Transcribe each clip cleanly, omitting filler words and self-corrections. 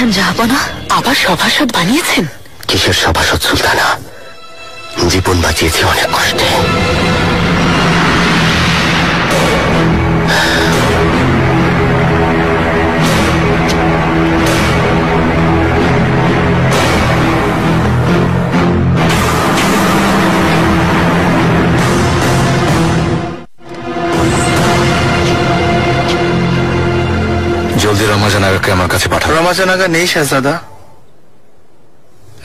করেছেন জাহাপনা? আবার সভাসদ বানিয়েছেন? কিসের সভাসদ সুলতানা, জীবন বাঁচিয়েছি অনেক কষ্টে। জলদি রমাজান আগাকে আমার কাছে পাঠাও। রমাজান আগা নেই শাহজাদা।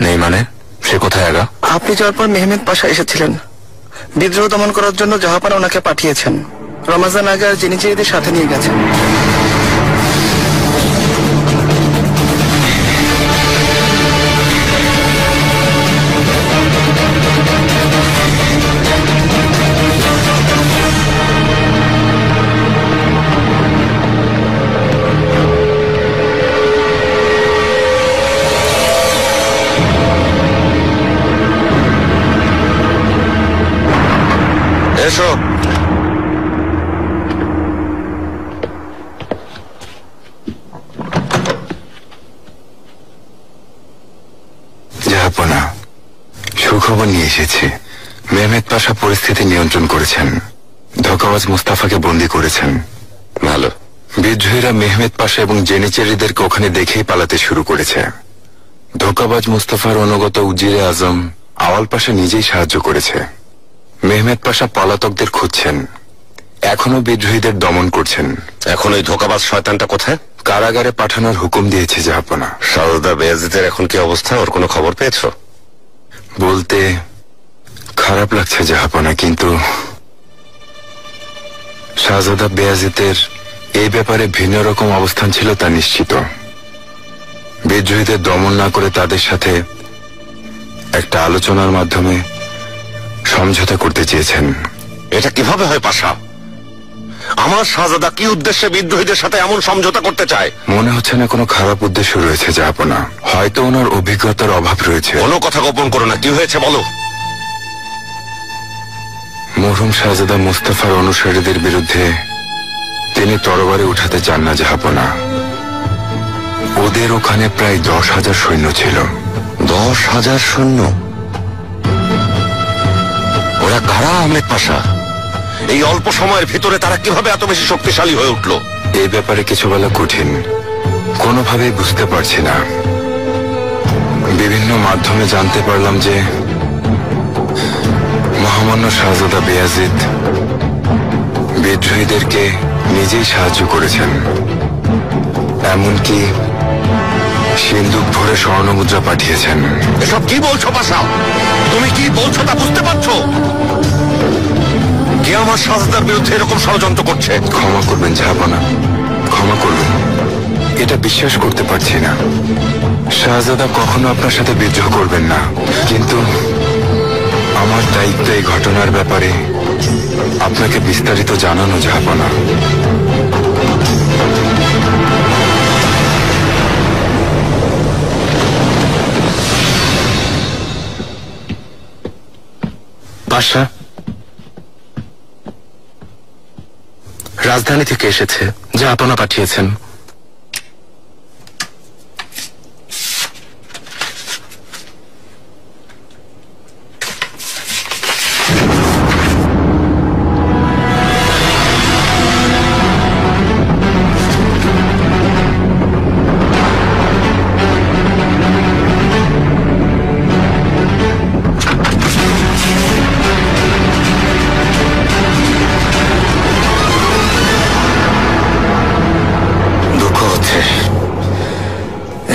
নেই মানে? সে কোথায় আগা? আপনি যাওয়ার পর মেহমেদ পাশা এসেছিলেন, বিদ্রোহ দমন করার জন্য জাহাপানা ওনাকে পাঠিয়েছেন। রমাজান আগা আর জেনিচিরিদের সাথে নিয়ে গেছেন। এসো। জাহাপনা, সুখবর নিয়ে এসেছি। মেহমেদ পাশা পরিস্থিতি নিয়ন্ত্রণ করেছেন, ধোঁকাবাজ মুস্তাফাকে বন্দী করেছেন। ভালো। বিদ্রোহীরা মেহমেদ পাশা এবং জেনিচেরিদেরকে ওখানে দেখেই পালাতে শুরু করেছে। ধোঁকাবাজ মুস্তাফার অনুগত উজিরে আজম আওয়াল পাশা নিজেই সাহায্য করেছে। মেহমেদ পাশা পলাতকদের খুঁজছেন, এখনো বিদ্রোহীদের দমন করছেন। এখন ওই ধোঁকাবাজ শয়তানটা কোথায়? কারাগারে পাঠানোর হুকুম দিয়েছে জাহাপনা। শাহজাদা বেয়াজিদের এখন কি অবস্থা? ওর কোনো খবর পেয়েছো? বলতে খারাপ লাগছে জাহাপনা, কিন্তু শাহজাদা বেয়াজিদের এই ব্যাপারে ভিন্ন রকম অবস্থান ছিল তা নিশ্চিত। বিদ্রোহীদের দমন না করে তাদের সাথে একটা আলোচনার মাধ্যমে সমঝোতা করতে চেয়েছেন। এটা কিভাবে হয় পাশা? আমার শাহজাদা কি উদ্দেশ্যে বিদ্রোহীদের সাথে এমন সমঝোতা করতে চায়? মনে হচ্ছে না কোনো খারাপ উদ্দেশ্য রয়েছে জাহাপনা, হয়তো ওনার অভিজ্ঞতার অভাব রয়েছে। কোনো কথা গোপন করো না, কি হয়েছে বলো। মরহুম শাহজাদা মুস্তাফার অনুসারীদের বিরুদ্ধে তিনি তরবারি উঠাতে চান না জাহাপনা। ওদের ওখানে প্রায় 10,000 সৈন্য ছিল। 10,000 সৈন্য? ওরা কারা আহমেদ পাশা? এই অল্প সময়ের ভিতরে তারা কিভাবে এত বেশি শক্তিশালী হয়ে উঠল? এই ব্যাপারে কিছু বলা কঠিন, কোনোভাবেই বুঝতে পারছি না। বিভিন্ন মাধ্যমে জানতে পারলাম যে মহামান্য শাহজাদা বেয়াজিদ বিদ্রোহীদেরকে নিজেই সাহায্য করেছেন, এমনকি সিন্দুক ভরে স্বর্ণমুদ্রা পাঠিয়েছেন। এসব কি বলছো পাশা? তুমি কি বলছো তা বুঝতে পারছো? কে আমার শাহজাদার বিরুদ্ধে এরকম ষড়যন্ত্র করছে? ক্ষমা করবেন জাহাপনা, ক্ষমা করবেন। এটা বিশ্বাস করতে পারছি না। শাহজাদা কখনো আপনার সাথে বিদ্রোহ করবেন না, কিন্তু আমার দায়িত্ব এই ঘটনার ব্যাপারে আপনাকে বিস্তারিত জানানো জাহাপনা। পাশা রাজধানী থেকে এসেছে, জাহাপনা পাঠিয়েছেন।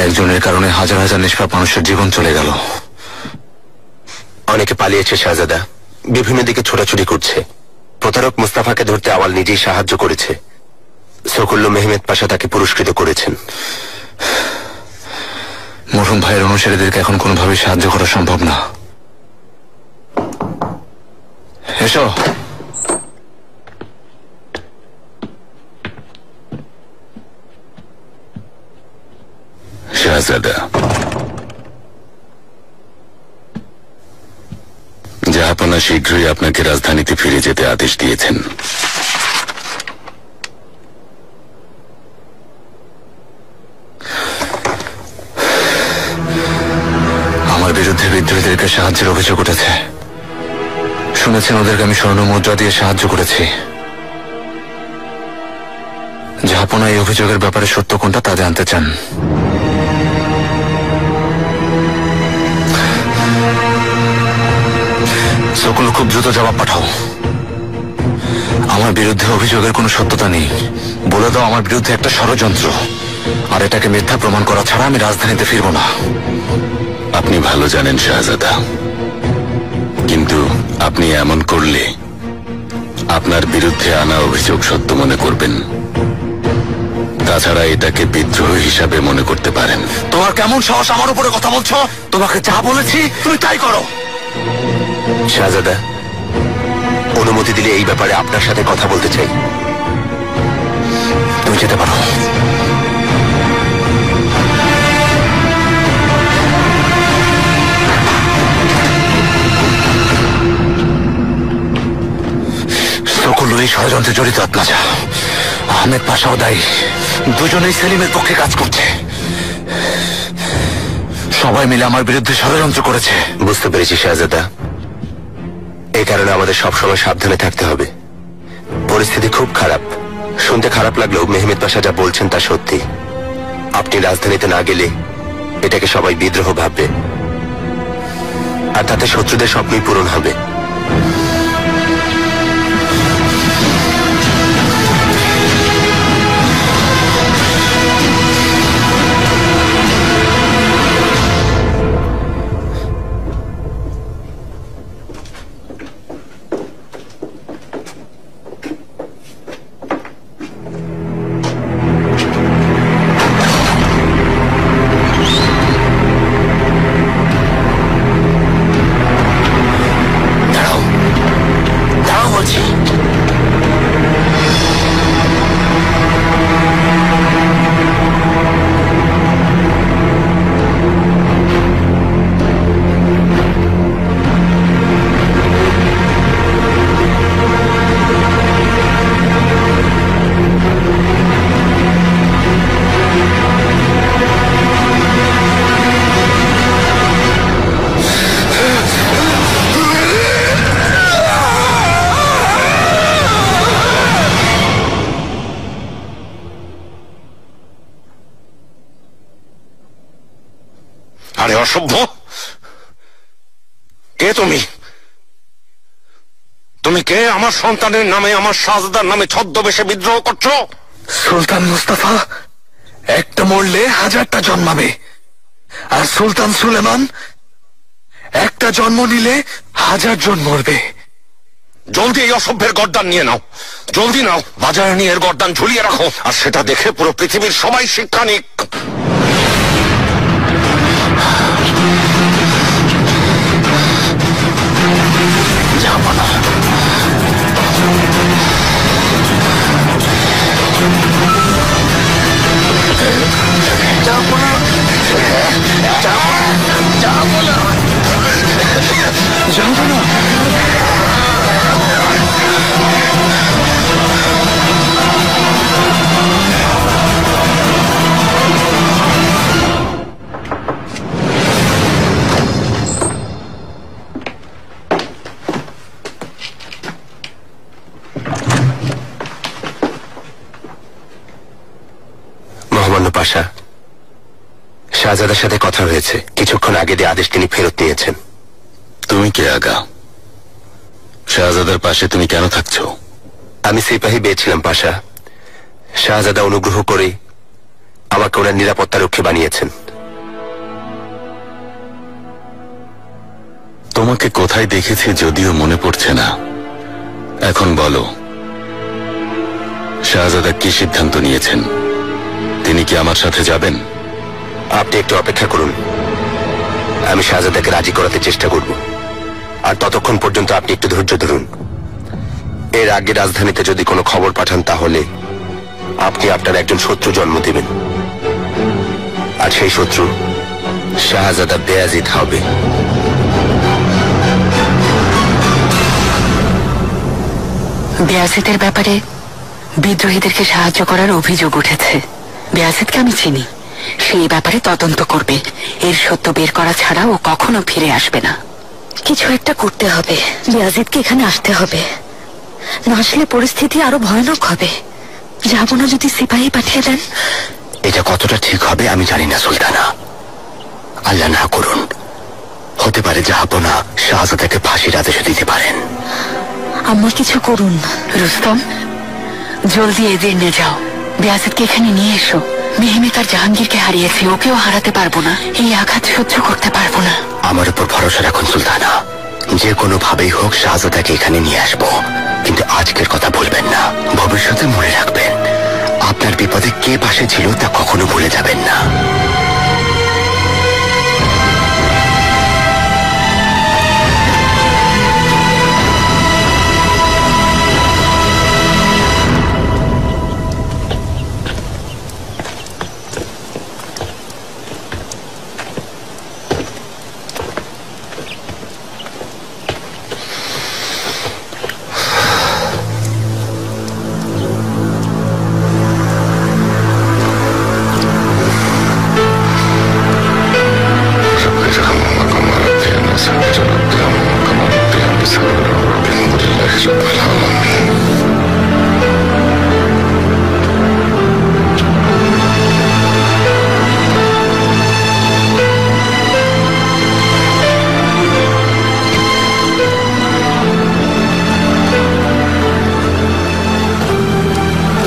একজনের কারণে হাজার হাজার নিষ্পাপ মানুষের জীবন চলে গেল। অনেকে পালিয়েছে শাহজাদা, বিভিন্ন দিকে ছোটাছুটি করছে। প্রতারক মুস্তাফাকে ধরতে আওয়াল নিজেই সাহায্য করেছে। সকুল্লু মেহমেদ পাশা তাকে পুরস্কৃত করেছেন। মরহুম ভাইয়ের অনুসারীদেরকে এখন কোনোভাবে সাহায্য করা সম্ভব না। এসো। শাহজাদা, জাহাপনা শীঘ্রই আপনাকে রাজধানীতে ফিরে যেতে আদেশ দিয়েছেন। বিদ্রোহীদেরকে সাহায্যের অভিযোগ উঠেছে। শুনেছেন ওদেরকে আমি স্বর্ণ মুদ্রা দিয়ে সাহায্য করেছি। জাহাপনা এই অভিযোগের ব্যাপারে সত্য কোনটা তা জানতে চান। সকল খুব দ্রুত জবাব পাঠাও। আমার বিরুদ্ধে অভিযোগের কোনো সত্যতা নেই। বলে দাও আমার বিরুদ্ধে একটা ষড়যন্ত্র, আর এটাকে মিথ্যা প্রমাণ করা ছাড়া আমি রাজধানীতে ফিরব না। আপনি ভালো জানেন শাহজাদা, কিন্তু আপনি এমন করলে আপনার বিরুদ্ধে আনা অভিযোগ সত্য মনে করবেন। তাছাড়া এটাকে বিদ্রোহ হিসাবে মনে করতে পারেন। তোমার কেমন সাহস আমার উপরে কথা বলছো? তোমাকে যা বলেছি তুমি তাই করো। শাহজাদা, অনুমতি দিলে এই ব্যাপারে আপনার সাথে কথা বলতে চাই। তুমি যেতে পারো। সকল এই ষড়যন্ত্রে জড়িত আপনাজা আহমেদ পাশাও দায়ী। দুজনেই সেলিমের পক্ষে কাজ করছে। সবাই মিলে আমার বিরুদ্ধে ষড়যন্ত্র করেছে। বুঝতে পেরেছি শাহজাদা, এই কারণে আমাদের সবসময় সাবধানে থাকতে হবে। পরিস্থিতি খুব খারাপ। শুনতে খারাপ লাগলেও মেহমেদ পাশা যা বলছেন তা সত্যি। আপনি রাজধানীতে না গেলে এটাকে সবাই বিদ্রোহ ভাববে, আর তাতে শত্রুদের স্বপ্নই পূরণ হবে। আরে অসভ্য, কে তুমি? তুমি কে? আমার সন্তানের নামে, আমার শাহজাদার নামে ছদ্মবেশে বিদ্রোহ করছো? সুলতান মুস্তাফা একটা মরলে হাজারটা জন্মাবে, আর সুলতান সুলেমান একটা জন্ম নিলে 1000 জন মরবে। জলদি এই অসভ্যের গর্দান নিয়ে নাও, জলদি নাও। বাজারে নিয়ে এর গর্দান ঝুলিয়ে রাখো, আর সেটা দেখে পুরো পৃথিবীর সবাই শিক্ষা নিক। পাশা, শাহজাদার সাথে কথা হয়েছে। কিছুক্ষণ আগে যে আদেশ তিনি ফেরত নিয়েছেন। তুমি কে আগা? শাহজাদার পাশে তুমি কেন থাকছো? আমি সিপাহী পেয়েছিলাম পাশা। শাহজাদা অনুগ্রহ করে আমাকে ওনার নিরাপত্তা রক্ষী বানিয়েছেন। তোমাকে কোথায় দেখেছি যদিও মনে পড়ছে না। এখন বলো, শাহজাদা কি সিদ্ধান্ত নিয়েছেন? তিনি কি আমার সাথে যাবেন? আপনি একটু অপেক্ষা করুন, আমি শাহজাদাকে রাজি করাতে চেষ্টা করব। আর ততক্ষণ পর্যন্ত আপনি একটু ধৈর্য ধরুন। এর আগে রাজধানীতে যদি কোনো খবর পাঠান তাহলে আপনি আপনার একজন শত্রু জন্ম দেবেন, আর সেই শত্রু শাহজাদা বেয়াজিদ হবে। বেয়াজিদের ব্যাপারে বিদ্রোহীদেরকে সাহায্য করার অভিযোগ উঠেছে। বেয়াজিদকে আমি চিনি, সেই ব্যাপারে তদন্ত করবে। এর সত্য বের করা ছাড়া ও কখনো ফিরে আসবে না। কিছু একটা করতে হবে, ইয়াজিদকে এখানে আসতে হবে, না আসলে পরিস্থিতি আরো ভয়ানক হবে। যাবো না যদি সিপাহী পাঠিয়ে দেন। এটা কতটা ঠিক হবে আমি জানি না সুলতানা, আল্লাহ না করুন। হতে পারে জাহাপনা শাহজাদাকে ফাঁসির আদেশ দিতে পারেন। আম্মা কিছু করুন। রুস্তম, জলদি এদের নিয়ে যাও, বেয়াজিদকে এখানে নিয়ে এসো। মেহমেদ আর জাহাঙ্গীরকে হারিয়েছি, ওকেও হারাতে পারবো না। এই আঘাত সহ্য করতে পারবো না। আমার উপর ভরসা রাখুন সুলতানা, যে কোনো ভাবেই হোক শাহজাদাকে এখানে নিয়ে আসবো। কিন্তু আজকের কথা বলবেন না, ভবিষ্যতে মনে রাখবেন আপনার বিপদে কে পাশে ছিল তা কখনো ভুলে যাবেন না।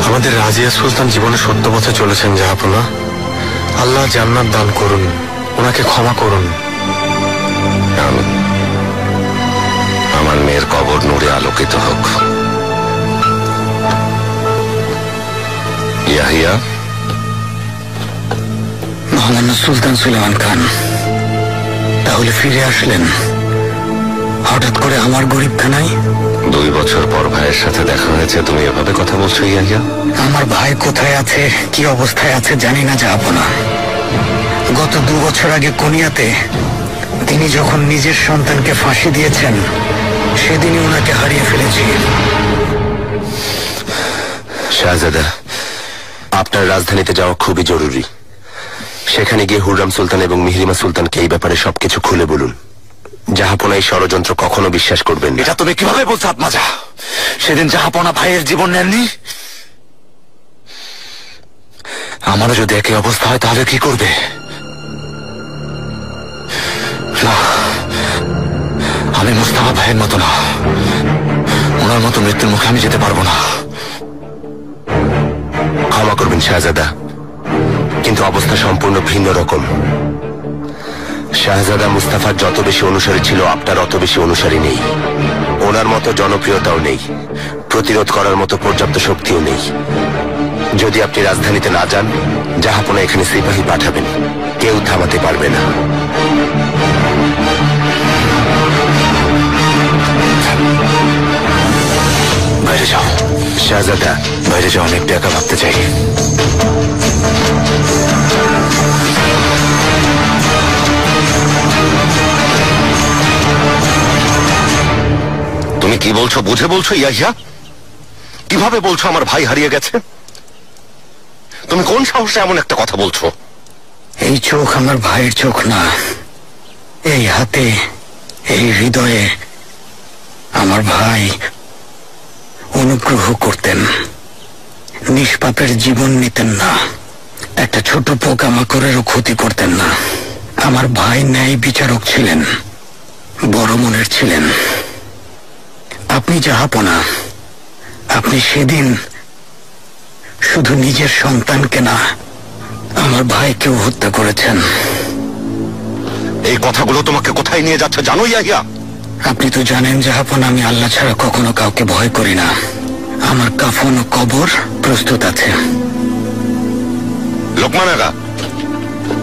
আমাদের রাজিয়া সুলতান জীবনে সত্য পথে চলেছেন জাহাপনা। আল্লাহ জান্নাত দান করুন, ওনাকে ক্ষমা করুন। আমার মেয়ের কবর নূরে আলোকিত হোক। ইয়াহিয়া, মহামান্য সুলতান সুলেমান খান তাহলে ফিরে আসলেন হঠাৎ করে আমার গরিবখানায়? 2 বছর পর ভাইয়ের সাথে দেখা হয়েছে, তুমি এভাবে কথা বলছো ইয়াহিয়া? আমার ভাই কোথায় আছে, কি অবস্থায় আছে জানি না জাহাপনা। গত 2 বছর আগে কোনিয়াতে তিনি যখন নিজের সন্তানকে ফাঁসি দিয়েছেন সেদিনই ওনাকে হারিয়ে ফেলেছি। শাহজাদা, আপনার রাজধানীতে যাওয়া খুবই জরুরি। সেখানে গিয়ে হুররাম সুলতান এবং মিহরিমা সুলতানকে এই ব্যাপারে সবকিছু খুলে বলুন। জাহাপনা এই ষড়যন্ত্র কখনো বিশ্বাস করবেন না। এটা তুমি কিভাবে বলছো আত্মাজা? সেদিন জাহাপনা ভাইয়ের জীবন নেননি? আমারও যদি একই অবস্থা হয় তাহলে কি করবে? না, আমি মুস্তাফা ভাইয়ের মতো না, ওনার মতো মৃত্যুর মুখে আমি যেতে পারবো না। ক্ষমা করবেন শাহজাদা, কিন্তু অবস্থা সম্পূর্ণ ভিন্ন রকম। শাহজাদা মুস্তাফার যত বেশি অনুসারী ছিল আপনার অত বেশি অনুসারী নেই। ওনার মতো জনপ্রিয়তাও নেই, প্রতিরোধ করার মতো পর্যাপ্ত শক্তিও নেই। যদি আপনি রাজধানীতে না যান, জাহাপনা এখানে সিপাহী পাঠাবেন, কেউ থামাতে পারবে না। বাইরে যাও শাহজাদা, বাইরে যাও, আমি একটু একা ভাবতে চাই। তুমি কি বলছো বুঝে বলছো ইয়াহিয়া? কিভাবে বলছো আমার ভাই হারিয়ে গেছে? তুমি কোন সাহসে এমন একটা কথা বলছো? এই চোখ আমার ভাইয়ের চোখ না, এই হাতে, এই হৃদয়ে আমার ভাই অনুগ্রহ করতেন, নিষ্পাপের জীবন নিতেন না, একটা ছোট পোকামাকড়েরও ক্ষতি করতেন না। আমার ভাই ন্যায় বিচারক ছিলেন, বড় মনের ছিলেন। আপনি জাহাপনা, আপনি সেদিন শুধু নিজের সন্তানকে না, আমার ভাইকেও হত্যা করেছেন। এই কথাগুলো তোমাকে কোথায় নিয়ে যাচ্ছে জানো ইয়াহিয়া? আপনি তো জানেন জাহাপনা, আমি আল্লাহ ছাড়া কখনো কাউকে ভয় করি না। আমার কাফন ও কবর প্রস্তুত আছে। লোকমান আগা,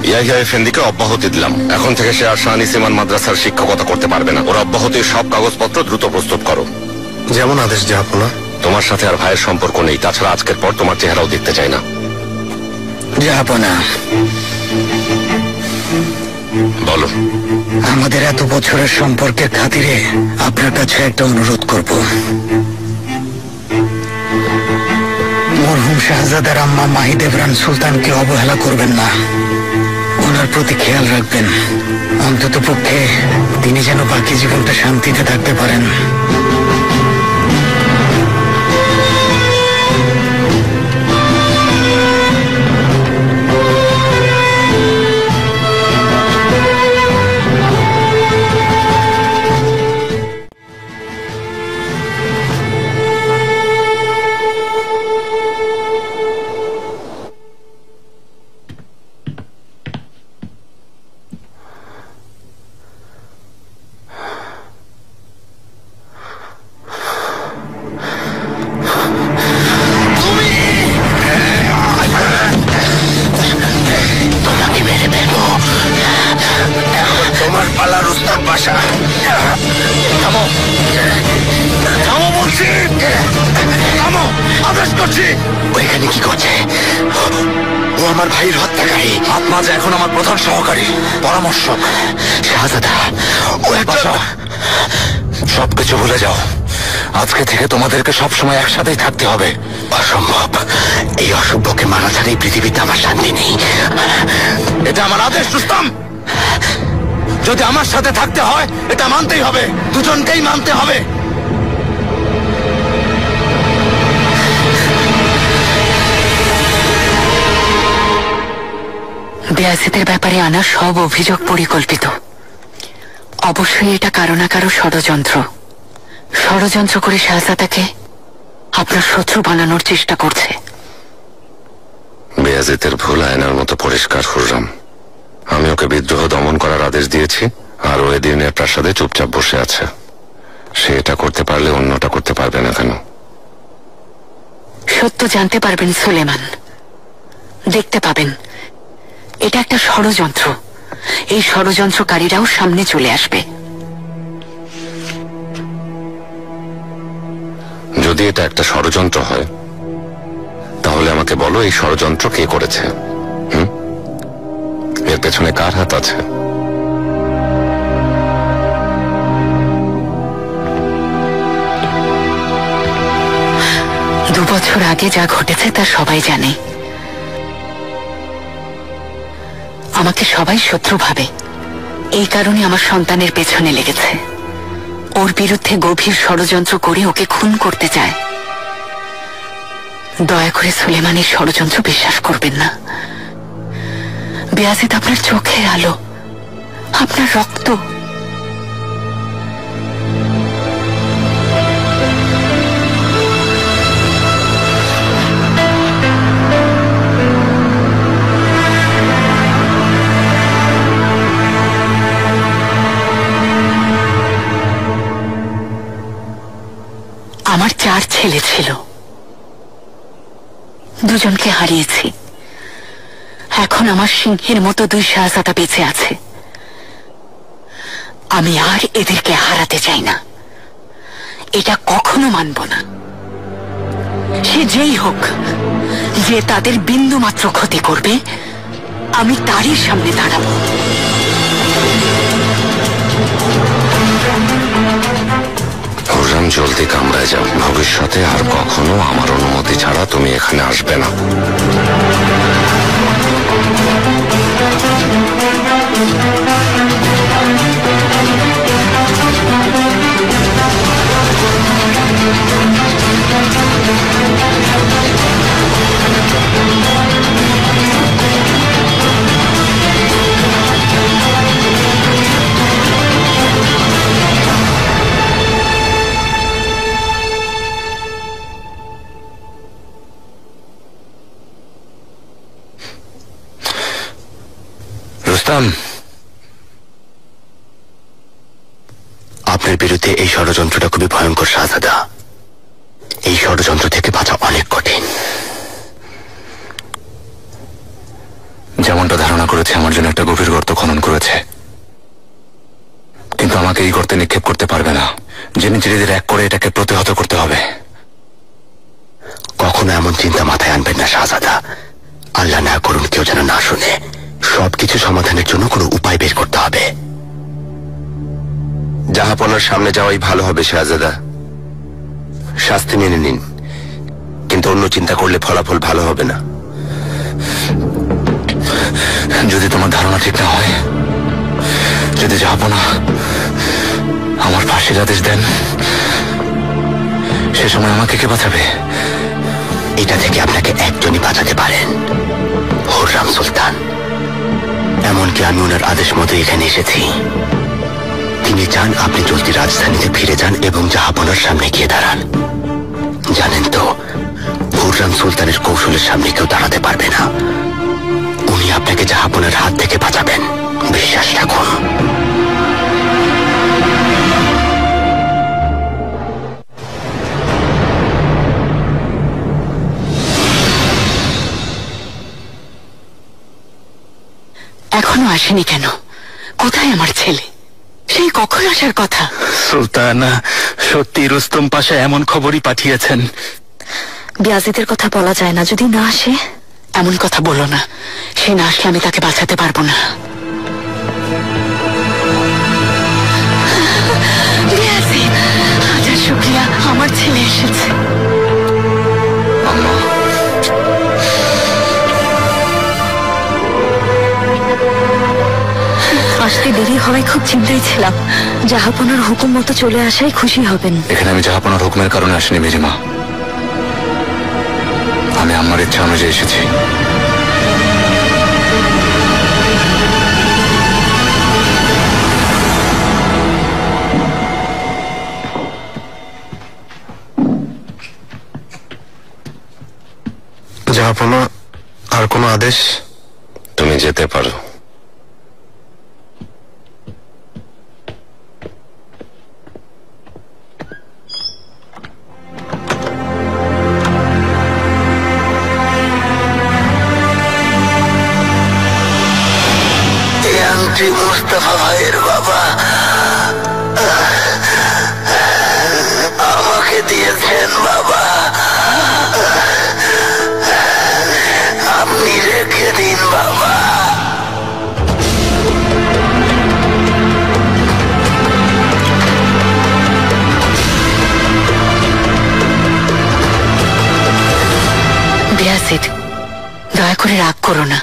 ইয়াহিয়া এফেন্দিকে অব্যাহতি দিলাম। এখন থেকে সে আর শাহানি সিমান মাদ্রাসার শিক্ষকতা করতে পারবে না। ওর অব্যাহতির সব কাগজপত্র দ্রুত প্রস্তুত করো। যেমন আদেশ জাহাপনা। তোমার সাথে আর ভাইয়ের সম্পর্ক নেই, তাছাড়া আজকের পর তোমার চেহারাও দেখতে চাই না। জাহাপনা, বলো। আমাদের এত বছরের সম্পর্কের খাতিরে আপনার কাছে একটা অনুরোধ করব। মরহুম শাহজাদা শাহজাদার আম্মা মাহিদেবরান সুলতানকে অবহেলা করবেন না, ওনার প্রতি খেয়াল রাখবেন। অন্তত পক্ষে তিনি যেন বাকি জীবনটা শান্তিতে থাকতে পারেন। তোমার পালা রুস্তম পাশা। থামো, থামো বলছি, থামো, আদেশ করছি। ওইখানে কি করছে? ও আমার ভাইয়ের হত্যাকারী। আত্মাজ এখন আমার প্রধান সহকারী, পরামর্শক। শাহজাদা, ও সবকিছু ভুলে যাও। আজকে থেকে তোমাদেরকে সবসময় একসাথেই থাকতে হবে। অসম্ভব, এই অসভ্যকে মারা ছাড়া এই পৃথিবীতে আমার শান্তি নেই। এটা আমার আদেশ রুস্তম। যদি আমার সাথে থাকতে হয় এটা মানতেই হবে, দুজনকেই মানতে হবে। বেয়াজিদের ব্যাপারে আনা সব অভিযোগ পরিকল্পিত। অবশ্যই এটা কারো না কারো ষড়যন্ত্র করে শাহজাদাকে আপনার শত্রু বানানোর চেষ্টা করছে। বেয়াজিদের ভুল আয়নার মতো পরিষ্কার হুররাম। আমি ওকে বিদ্রোহ দমন করার আদেশ দিয়েছি, আর ও এদিনের প্রাসাদে চুপচাপ বসে আছে। সে এটা করতে পারলে অন্যটা করতে পারবে না কেন? সত্য জানতে পারবেন সুলেমান, দেখতে পাবেন এটা একটা ষড়যন্ত্র। এই ষড়যন্ত্রকারীরাও সামনে চলে আসবে। যদি এটা একটা ষড়যন্ত্র হয় তাহলে আমাকে বলো এই ষড়যন্ত্র কে করেছে? এর পেছনে কার হাত আছে? বছর আগে যা ঘটেছে তা সবাই জানে। আমাকে সবাই শত্রু ভাবে, এই কারণে আমার সন্তানের পেছনে লেগেছে। ওর বিরুদ্ধে গভীর ষড়যন্ত্র করে ওকে খুন করতে চায়। দয়া করে সুলেমানের ষড়যন্ত্র বিশ্বাস করবেন না। বেয়াজিদ আপনার চোখের আলো, আপনার রক্ত। আমার 4 ছেলে ছিল, দুজনকে হারিয়েছি। এখন আমার সিংহের মতো 2 শাহজাদা বেঁচে আছে। আমি আর এদেরকে হারাতে চাই না, এটা কখনো মানব না। সে যেই হোক, যে তাদের বিন্দু মাত্র ক্ষতি করবে, আমি তারই সামনে দাঁড়াবো। হুররাম, জলদি কামরায় যাও। ভবিষ্যতে আর কখনো আমার অনুমতি ছাড়া তুমি এখানে আসবে না। রুস্তম, আপনার বিরুদ্ধে এই ষড়যন্ত্রটা খুবই ভয়ঙ্কর শাহজাদা। এই ষড়যন্ত্র থেকে বাঁচা অনেক কঠিন। যেমনটা ধারণা করেছে, আমার জন্য একটা গভীর গর্ত খনন করেছে, কিন্তু আমাকে এই গর্তে নিক্ষেপ করতে পারবে না। যিনি ধীরে এক করে এটাকে প্রতিহত করতে হবে। কখনো এমন চিন্তা মাথায় আনবেন না শাহজাদা। আল্লাহ না করুন কেউ যেন না শুনে। সবকিছু সমাধানের জন্য কোনো উপায় বের করতে হবে। জাহাপনার সামনে যাওয়াই ভালো হবে শাহজাদা। শাস্তি মেনে নিন, কিন্তু কিন্তু অন্য চিন্তা করলে ফলাফল ভালো হবে না। যদি তোমার ধারণা ঠিক না হয়, যদি জাহাপনা আমার ফাঁসির আদেশ দেন, সে সময় আমাকে কে বাঁচাবে? এটা থেকে আপনাকে একজনই বাঁচাতে পারেন, হুররাম সুলতান। এমনকি আমি ওনার আদেশ মতো এখানে এসেছি। তিনি চান আপনি জলদি রাজধানীতে ফিরে যান এবং জাহাপনার সামনে গিয়ে দাঁড়ান। জানেন তো, হুররাম সুলতানের কৌশলের সামনে কেউ দাঁড়াতে পারবে না। উনি আপনাকে জাহাপনার হাত থেকে বাঁচাবেন, বিশ্বাস রাখুন। এখনো আসেনি কেন? কোথায় আমার ছেলে? সেই কখন আসার কথা? সুলতানা, সত্যি রুস্তম পাশা এমন খবরই পাঠিয়েছেন। বিয়াজিদের কথা বলা যায় না, যদি না আসে। এমন কথা বলো না, সে না আসলে আমি তাকে বাঁচাতে পারবো না। বিয়াজিদ, হাজার শুকরিয়া, আমার ছেলে এসেছে। আম্মা, আসতে দেরি হওয়ায় খুব চিন্তায় ছিলাম। জাহাপনার হুকুম মতো চলে আসায় খুশি হবেন। এখানে আমি জাহাপনার হুকুমের কারণে আসিনি মেরিমা। আমি আমার ইচ্ছা অনুযায়ী এসেছি। জাহাপনা, আর কোনো আদেশ? তুমি যেতে পারো। মুস্তাফা ভাইয়ের বাবা আমাকে দিয়েছেন বাবা, আপনি রেখে দিন বাবা। বিয়াজিদ, দয়া করে রাগ করো না,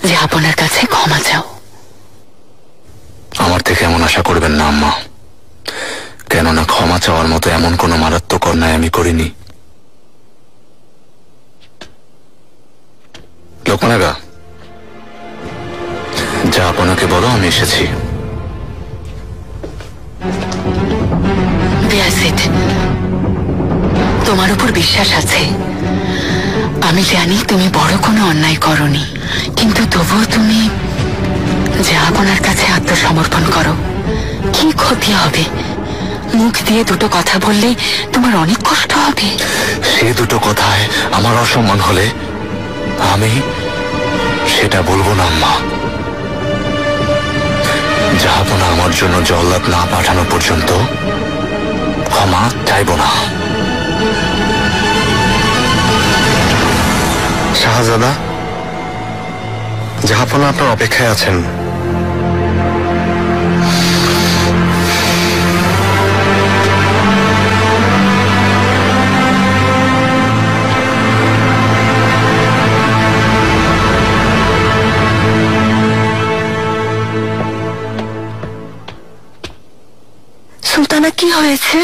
যে আপনার কাছে ক্ষমা চাও। আমার থেকে এমন আশা করবেন না আম্মা, কেননা ক্ষমা চাওয়ার মতো এমন কোনো মারাত্মক অন্যায় আমি করিনি। লোকমানাগা, যা আপনাকে বলো আমি এসেছি। বিয়াজিদ, তোমার উপর বিশ্বাস আছে। আমি জানি তুমি বড় কোনো অন্যায় করনি, কিন্তু তবুও তুমি জাহাপনার কাছে আত্মসমর্পণ করো। কি ক্ষতি হবে? মুখ দিয়ে দুটো কথা বললে তোমার অনেক কষ্ট হবে। সে দুটো কথায় আমার অসম্মান হলে আমি সেটা বলবো না আম্মা। জাহাপনা আমার জন্য জল্লাদ না পাঠানো পর্যন্ত ক্ষমা চাইব না। শাহজাদা, জাহাপনা আপনার অপেক্ষায় আছেন। সুলতানা, কি হয়েছে?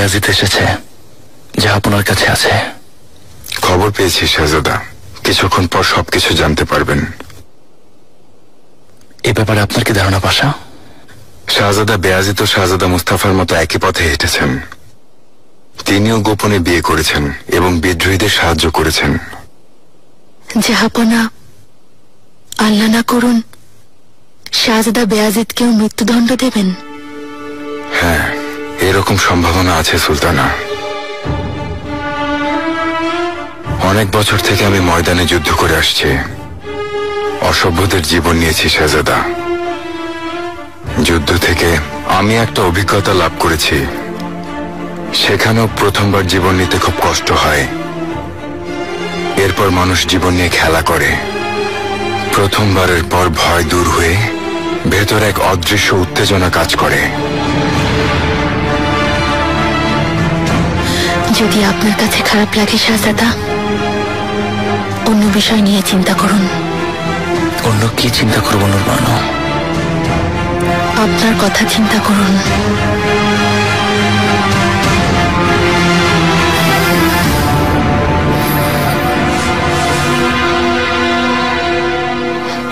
বেয়াজিত এসেছে, যা আপনার কাছে আছে। খবর পেয়েছি শাহজাদা, কিছুক্ষণ পর সবকিছু জানতে পারবেন। এ ব্যাপারে আপনার কি ধারণা পাশা? শাহজাদা বেয়াজিত ও শাহজাদা মুস্তাফার মতো একই পথে হেঁটেছেন। তিনিও গোপনে বিয়ে করেছেন এবং বিদ্রোহীদের সাহায্য করেছেন। জাহাপনা, আল্লাহ না করুন শাহজাদা বেয়াজিদকেও মৃত্যুদণ্ড দেবেন। হ্যাঁ, এরকম সম্ভাবনা আছে সুলতানা। অনেক বছর থেকে আমি ময়দানে যুদ্ধ করে আসছি, অসভ্যদের জীবন নিয়েছি শাহজাদা। যুদ্ধ থেকে আমি একটা অভিজ্ঞতা লাভ করেছি। সেখানেও প্রথমবার জীবন নিতে খুব কষ্ট হয়। এরপর মানুষ জীবন নিয়ে খেলা করে। প্রথমবারের পর ভয় দূর হয়ে ভেতরে এক অদৃশ্য উত্তেজনা কাজ করে। যদি আপনার কাছে খারাপ লাগে শাহজাদা, অন্য বিষয় নিয়ে চিন্তা করুন। অন্য কি চিন্তা করবো নুরবানো? আপনার কথা চিন্তা করুন।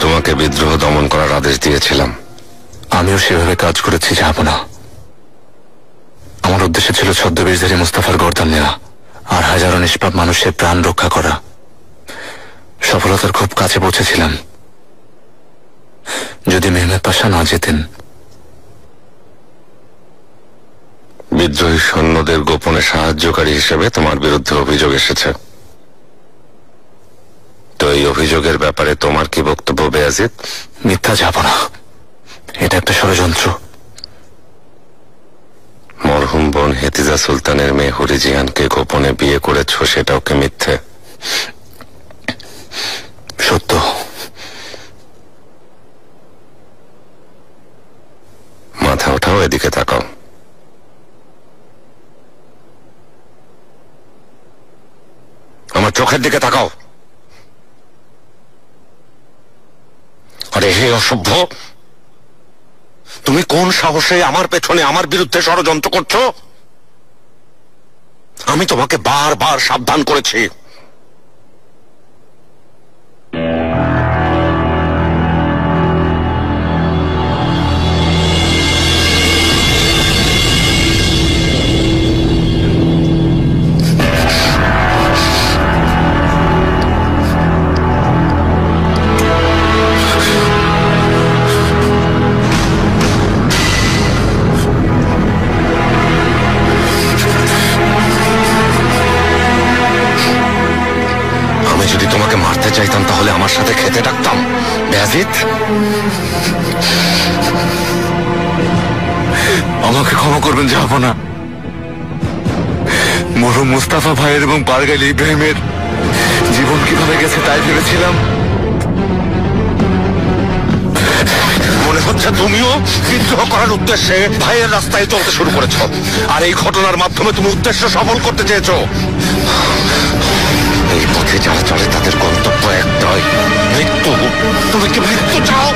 তোমাকে বিদ্রোহ দমন করার আদেশ দিয়েছিলাম। আমিও সেভাবে কাজ করেছি জাহাপনা। আমার উদ্দেশ্য ছিল ছদ্মবেশধারী মুস্তাফার গর্দান নেওয়া আর হাজারো নিষ্পাপ মানুষের প্রাণ রক্ষা করা। সফলতার খুব কাছে পৌঁছেছিলাম। যদি মেহমেদ পাশা না যেতেন। বিদ্রোহী সৈন্যদের গোপনে সাহায্যকারী হিসেবে তোমার বিরুদ্ধে অভিযোগ এসেছে। তো এই অভিযোগের ব্যাপারে তোমার কি বক্তব্য বেয়াজিদ? মিথ্যা জাহাপনা, এটা একটা ষড়যন্ত্র। মরহুম বোন হেতিজা সুলতানের মেয়ে হরিজিয়ানকে গোপনে বিয়ে করেছ, সেটাও কি মিথ্যে? সত্য। মাথা ওঠাও, এদিকে তাকাও। আমার চোখের দিকে তাকাও। আরে হে অসভ্য, তুমি কোন সাহসে আমার পেছনে আমার বিরুদ্ধে ষড়যন্ত্র করছো? আমি তোমাকে বারবার সাবধান করেছি। যদি তোমাকে মারতে চাইতাম তাহলে আমার সাথে খেতে ডাকতাম বেয়াজিদ। আমাকে ক্ষমা করবেন জাহাপনা। মরহুম মুস্তাফা ভাইয়ের এবং পারগাইল ইব্রাহিমের জীবন কিভাবে গেছে তাই ভেবেছিলাম। মনে হচ্ছে তুমিও বিদ্রোহ করার উদ্দেশ্যে ভাইয়ের রাস্তায় চলতে শুরু করেছ, আর এই ঘটনার মাধ্যমে তুমি উদ্দেশ্য সফল করতে চেয়েছো। এই পথে যারা চলে তাদের গন্তব্য একটাই, মৃত্যু। তুমি কি মৃত্যু চাও?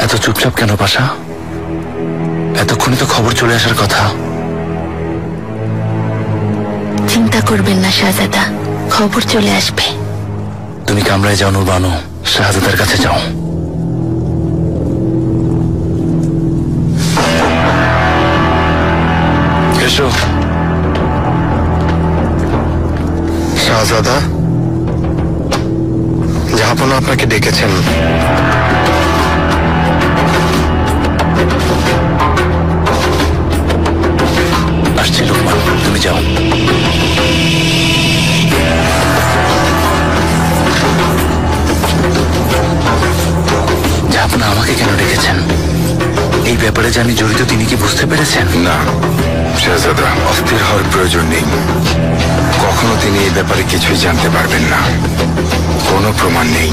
এত চুপচাপ কেন পাশা? এতক্ষণে তো খবর চলে আসার কথা। চিন্তা করবেন না শাহজাদা, খবর চলে আসবে। তুমি কামরায় যাও নুরবানো, শাহজাদার কাছে যাও। এসো। শাহজাদা, জাহাপনা আপনাকে ডেকেছেন। আসছি লোকমান, তুমি যাও। জাহাপনা আমাকে কেন ডেকেছেন? এই ব্যাপারে যে আমি জড়িত তিনি কি বুঝতে পেরেছেন? না শাহজাদা, অস্থির হওয়ার প্রয়োজন নেই। কখনো তিনি এই ব্যাপারে কিছুই জানতে পারবেন না। কোনো প্রমাণ নেই।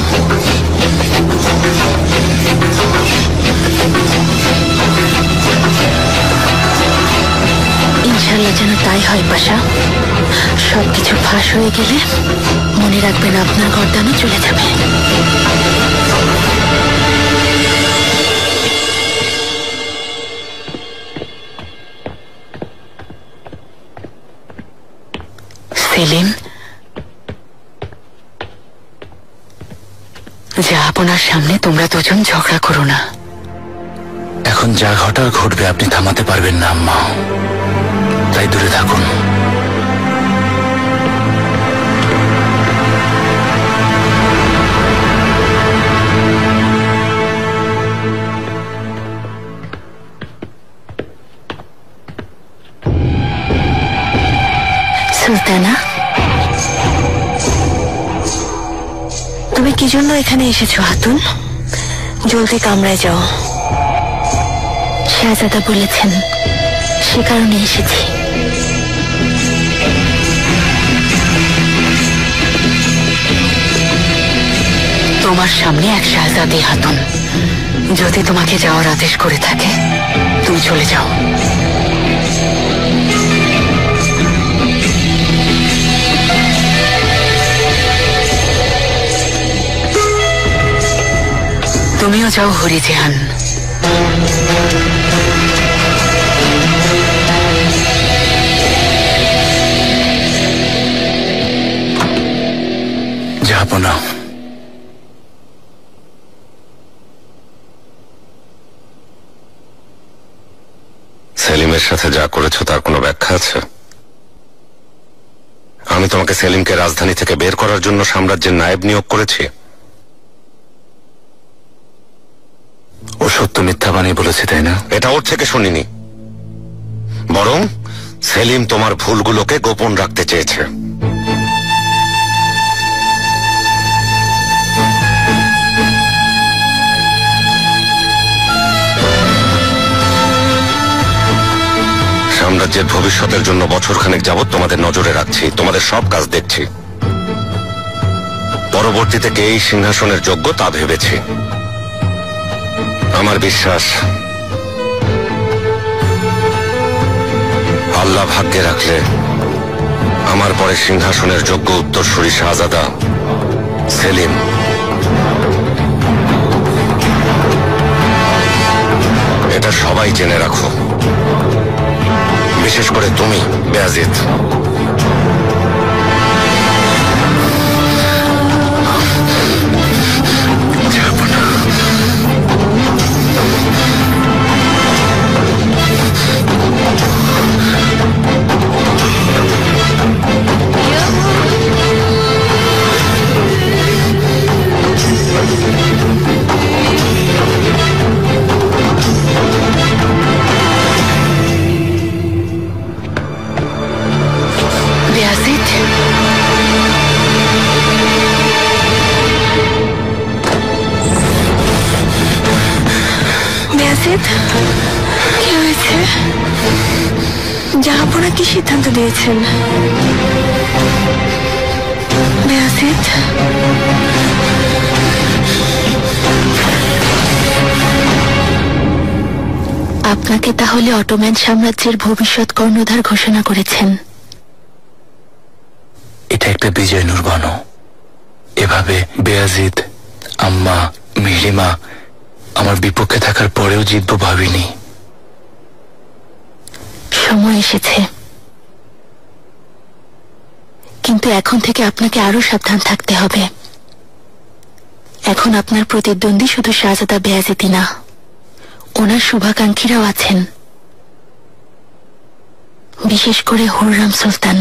ইনশাল্লাহ যেন তাই হয় পাশা। সবকিছু ফাঁস হয়ে গেলে মনে রাখবেন আপনার গর্দানও চলে যাবে। সেলিম, যা আপনার সামনে তোমরা দুজন ঝগড়া করো না। এখন যা ঘটার ঘটবে, আপনি থামাতে পারবেন না আম্মা, তাই দূরে থাকুন। সুলতানা, তুমি কি জন্য এখানে এসেছো হাতুন? জলদি কামরায় যাও। শাহজাদা বলেছেন, সে কারণে এসেছি। তোমার সামনে এক শাহজাদি হাতুন, যদি তোমাকে যাওয়ার আদেশ করে থাকে তুমি চলে যাও। তুমিও যাও হরি জেহান। যাব না। সেলিমের সাথে যা করেছো তার কোনো ব্যাখ্যা আছে? আমি তোমাকে সেলিমকে রাজধানী থেকে বের করার জন্য সাম্রাজ্যের নায়েব নিয়োগ করেছি। ও সত্য মিথ্যা বানিয়ে বলেছে, তাই না? এটা ওর থেকে শুনিনি, বরং সেলিম তোমার ভুলগুলোকে গোপন রাখতে চেয়েছে। সাম্রাজ্যের ভবিষ্যতের জন্য বছরখানেক যাবৎ তোমাদের নজরে রাখছি, তোমাদের সব কাজ দেখছি। পরবর্তীতে কে এই সিংহাসনের যোগ্য তা ভেবেছি। আমার বিশ্বাস আল্লাহ ভাগ্যে রাখলে আমার পরে সিংহাসনের যোগ্য উত্তরসূরি শাহজাদা সেলিম। এটা সবাই জেনে রাখো, বিশেষ করে তুমি বায়েজিদ। কি হয়েছে? জাহাপনা কি সিদ্ধান্ত দিয়েছেন? বায়েজিদ, আপনাকে তাহলে অটোম্যান সাম্রাজ্যের ভবিষ্যৎ কর্ণধার ঘোষণা করেছেন। এটা একটা বিজয় নুরবানো। এভাবে বায়েজিদ, আম্মা, মিহরিমা আমার বিপক্ষে থাকার পরেও জিতবো ভাবিনি। সময় এসেছে, কিন্তু এখন থেকে আপনাকে আরো সাবধান থাকতে হবে। এখন আপনার প্রতিদ্বন্দ্বী শুধু শাহজাদা বায়েজিদই না, ওনার শুভাকাঙ্ক্ষীরাও আছেন, বিশেষ করে হুররাম সুলতান।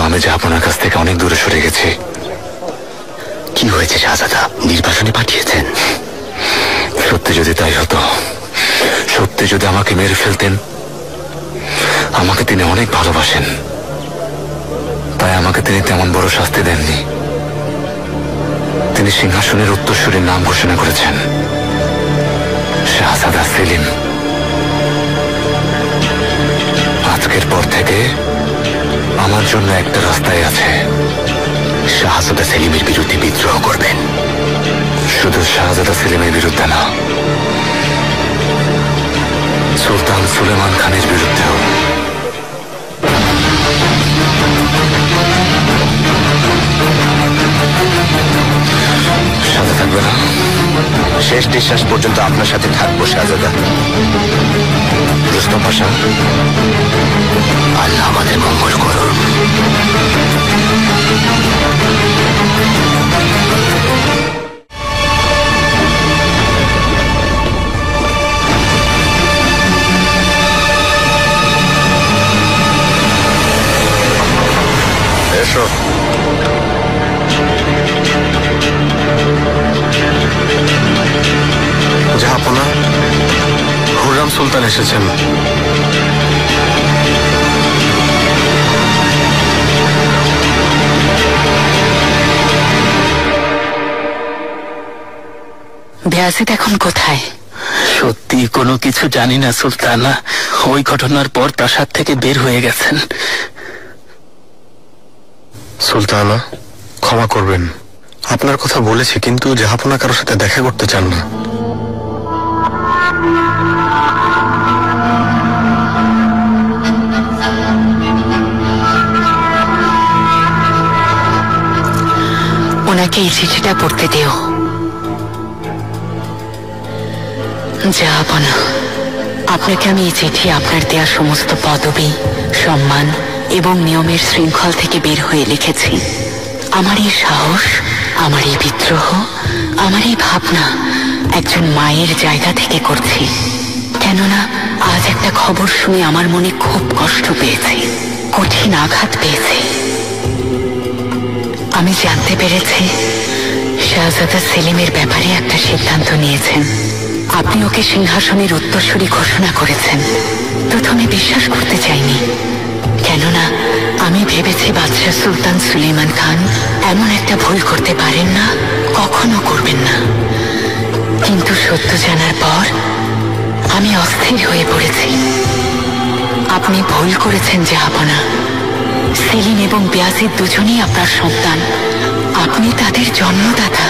আমি জাহাপনার কাছ থেকে অনেক দূরে সরে গেছি। কি হয়েছে শাহজাদা? নির্বাসনে পাঠিয়েছেন? সত্যি যদি তাই হতো, সত্যি যদি আমাকে মেরে ফেলতেন। আমাকে তিনি অনেক ভালোবাসেন, তাই আমাকে তিনি তেমন বড় শাস্তি দেননি। তিনি সিংহাসনের উত্তরসূরির নাম ঘোষণা করেছেন, শাহজাদা সেলিম। আজকের পর থেকে আমার জন্য একটা রাস্তায় আছে, শাহজাদা সেলিমের বিরুদ্ধে বিদ্রোহ করবেন। শুধু শাহজাদা সেলিমের বিরুদ্ধে না, সুলতান সুলেমান খানের বিরুদ্ধেও। সাথে থাকবে না? শেষ নিঃশ্বাস পর্যন্ত আপনার সাথে থাকবো শাহজাদা। রুস্তম পাশা, আল্লাহ আমাদের মঙ্গল করুন। এসো। জাহাপনা, হুররাম সুলতান এসেছেন। বায়াজিদ এখন কোথায়? সত্যি কোনো কিছু জানি না সুলতানা। ওই ঘটনার পর প্রাসাদ থেকে বের হয়ে গেছেন। সুলতানা, ক্ষমা করবেন, আপনার কথা বলেছি, কিন্তু জাহাপনা কারোর সাথে দেখা করতে চান না। ওনাকে এই চিঠিটা পড়তে দিও। জাহাপনা, আপনাকে আমি এই চিঠি আপনার দেয়া সমস্ত পদবি, সম্মান এবং নিয়মের শৃঙ্খল থেকে বের হয়ে লিখেছি। আমার এই সাহস, আমার এই বিদ্রোহ, আমার এই ভাবনা একজন মায়ের জায়গা থেকে করছি। কেননা আজ একটা খবর শুনে আমার মনে খুব কষ্ট পেয়েছি, কঠিন আঘাত পেয়েছি। আমি জানতে পেরেছি শাহজাদা সেলিমের ব্যাপারে একটা সিদ্ধান্ত নিয়েছেন। আপনি ওকে সিংহাসনের উত্তরসূরি ঘোষণা করেছেন। প্রথমে বিশ্বাস করতে চাইনি, কেননা আমি ভেবেছি বাদশাহ সুলতান সুলেমান খান এমন একটা ভুল করতে পারেন না, কখনো করবেন না। কিন্তু সত্য জানার পর আমি অস্থির হয়ে পড়েছি। আপনি ভুল করেছেন জাহাপনা। সেলিম এবং বায়াজিদ দুজনেই আপনার সন্তান, আপনি তাদের জন্মদাতা।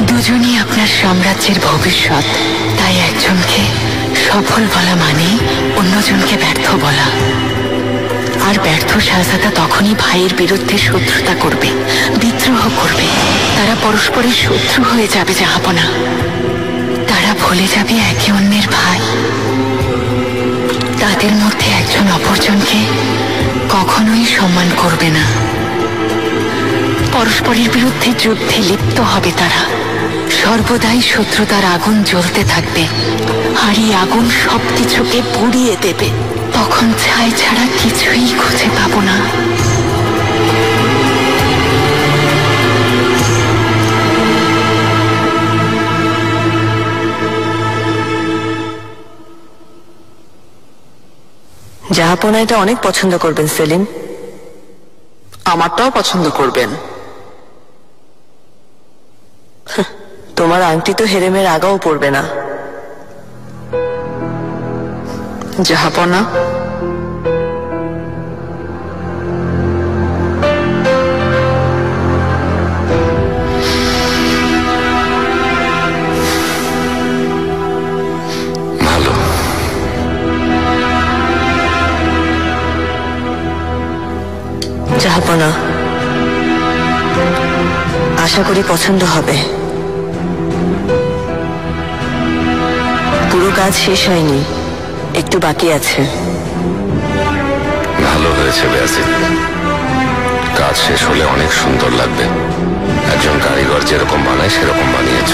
দুজনই আপনার সাম্রাজ্যের ভবিষ্যৎ। তাই একজনকে সফল বলা মানে অন্যজনকে ব্যর্থ বলা। আর ব্যর্থ শাহজাদা তখনই ভাইয়ের বিরুদ্ধে শত্রুতা করবে, বিদ্রোহ করবে। তারা পরস্পরের শত্রু হয়ে যাবে জাহাপনা। তারা ভুলে যাবে একে অন্যের ভাই। তাদের মধ্যে একজন অপরজনকে কখনোই সম্মান করবে না। পরস্পরের বিরুদ্ধে যুদ্ধে লিপ্ত হবে তারা। সর্বদাই শত্রুতার আগুন জ্বলতে থাকবে, আর এই আগুন সবকিছুকে পুড়িয়ে দেবে। তখন ছাই ছাড়া কিছুই খুঁজে পাবো না। জাহাপনা এটা অনেক পছন্দ করবেন সেলিম। আমারটাও পছন্দ করবেন। তোমার আংটি তো হেরেমের আগাও পড়বে না। জাহাপনা, ভালো। জাহাপনা, আশা করি পছন্দ হবে। পুরো কাজ শেষ হয়নি, একটু বাকি আছে। ভালো হয়েছে বায়াজিদ, কাজ শেষ হলে অনেক সুন্দর লাগবে। একজন কারিগর যেরকম বানায় সেরকম বানিয়েছ।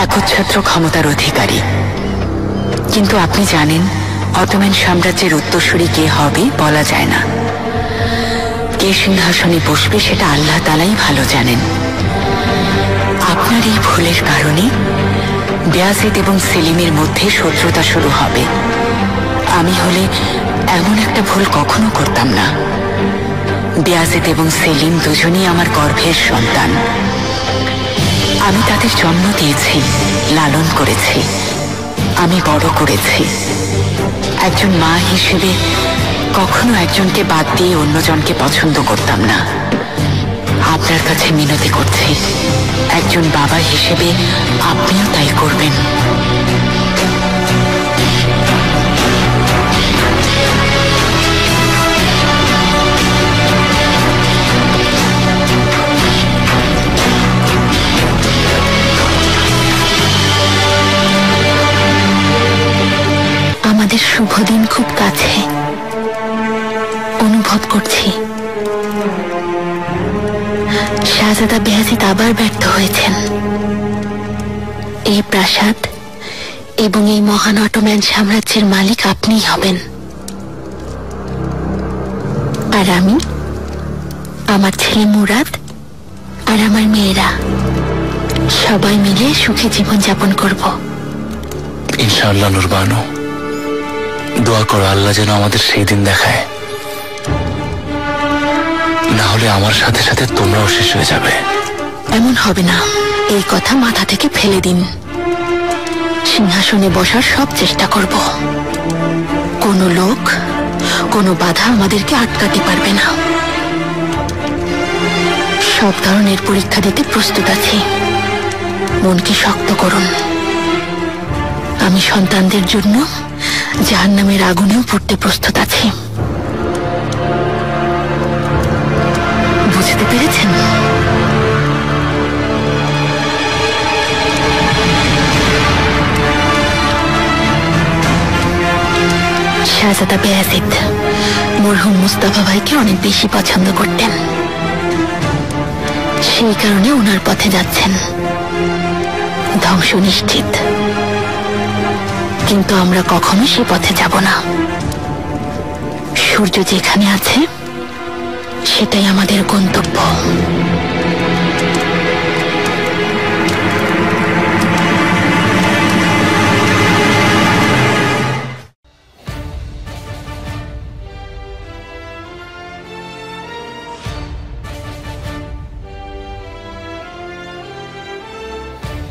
একচ্ছত্র ক্ষমতার অধিকারী। কিন্তু আপনি জানেন অটোম্যান সাম্রাজ্যের উত্তরসূরি কে হবে বলা যায় না। কে সিংহাসনে বসবে সেটা আল্লাহ তাআলাই ভালো জানেন। আপনার এই ভুলের কারণে বায়াজিদ এবং সেলিমের মধ্যে শত্রুতা শুরু হবে। আমি হলে এমন একটা ভুল কখনো করতাম না। বায়াজিদ এবং সেলিম দুজনই আমার গর্ভের সন্তান। আমি তাদের জন্ম দিয়েছি, লালন করেছি, আমি বড় করেছি। একজন মা হিসেবে কখনো একজনকে বাদ দিয়ে অন্যজনকে পছন্দ করতাম না। আপনার কাছে মিনতি করছি, একজন বাবা হিসেবে আপনিও তাই করবেন। আমাদের শুভ দিন খুব কাছে, অনুভব করছি। শাহজাদা বায়াজিদ আবার ব্যর্থ হয়েছেন। এই প্রাসাদ এবং এই মহান অটোম্যান সাম্রাজ্যের মালিক আপনিই হবেন, আর আমি, আমার ছেলে মুরাদ আর আমার মেয়েরা সবাই মিলে সুখী জীবন যাপন করব। ইনশাআল্লাহ নুরবানু, দোয়া করো আল্লাহ যেন আমাদের সেই দিন দেখায়, না হলে আমার সাথে সাথে তোমরাও শেষ হয়ে যাবে। এমন হবে না, এই কথা মাথা থেকে ফেলে দিন। সিংহাসনে বসার সব চেষ্টা করব। কোনো লোক, কোনো বাধা আমাদেরকে আটকাতে পারবে না। সব ধরনের পরীক্ষা দিতে প্রস্তুত আছি। মনকে শক্ত করুন। আমি সন্তানদের জন্য জাহান্নামের আগুনেও পড়তে প্রস্তুত আছি। বুঝতে পেরেছেন? শাহজাদা বায়াজিদ মরহুম মুস্তাফা ভাইকে অনেক বেশি পছন্দ করতেন। সেই কারণে ওনার পথে যাচ্ছেন। ধ্বংস নিশ্চিত, কিন্তু আমরা কখনো সে পথে যাব না। সূর্য যেখানে আছে সেটাই আমাদের গন্তব্য।